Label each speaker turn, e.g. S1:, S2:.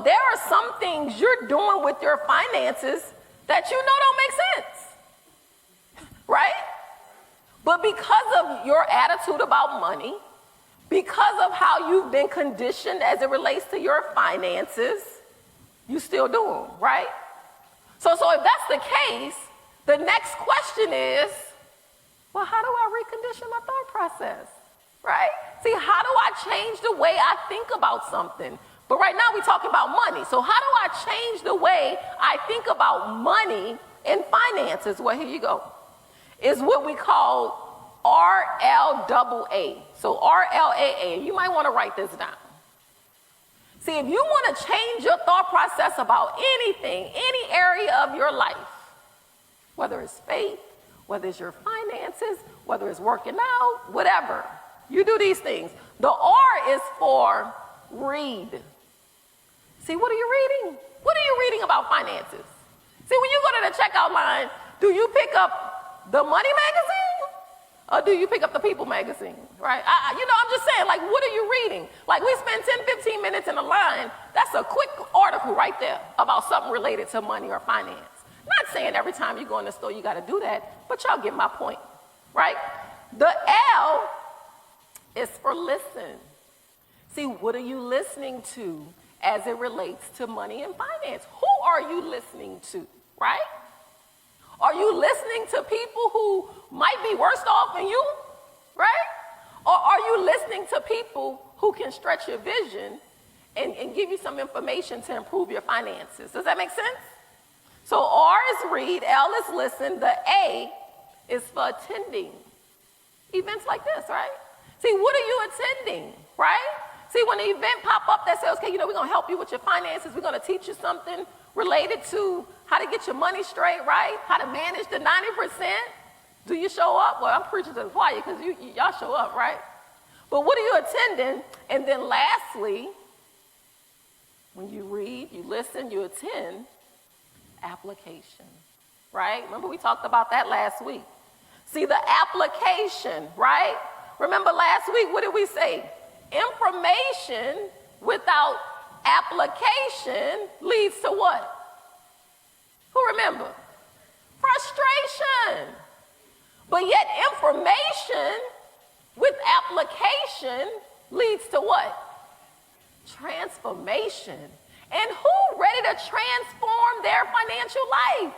S1: there are some things you're doing with your finances that you know don't make sense, right? But because of your attitude about money, because of how you've been conditioned as it relates to your finances, you still do them, right? So if that's the case, the next question is, well, how do I recondition my thought process, right? See, how do I change the way I think about something? But right now we're talking about money. So how do I change the way I think about money and finances? Well, here you go. It's what we call RLAA. So RLAA, you might want to write this down. See, if you want to change your thought process about anything, any area of your life, whether it's faith, whether it's your finances, whether it's working out, whatever, you do these things. The R is for read. See, what are you reading? What are you reading about finances? See, when you go to the checkout line, do you pick up the Money magazine or do you pick up the People magazine, right? I'm just saying, like, what are you reading? Like, we spend 10, 15 minutes in a line. That's a quick article right there about something related to money or finance. Not saying every time you go in the store you got to do that, but y'all get my point, right? The L is for listen. See, what are you listening to as it relates to money and finance? Who are you listening to, right? Are you listening to people who might be worse off than you, right? Or are you listening to people who can stretch your vision and give you some information to improve your finances? Does that make sense? So R is read, L is listen, the A is for attending events like this, right? See, what are you attending, right? See, when an event pop up that says, okay, we're going to help you with your finances, we're going to teach you something related to how to get your money straight, right? How to manage the 90%. Do you show up? Well, I'm preaching to the choir because y'all show up, right? But what are you attending? And then lastly, when you read, you listen, you attend, application, right? Remember we talked about that last week. See, the application, right? Remember last week, what did we say? Information without application leads to what? Who remember? Frustration. But yet information with application leads to what? Transformation. And who ready to transform their financial life?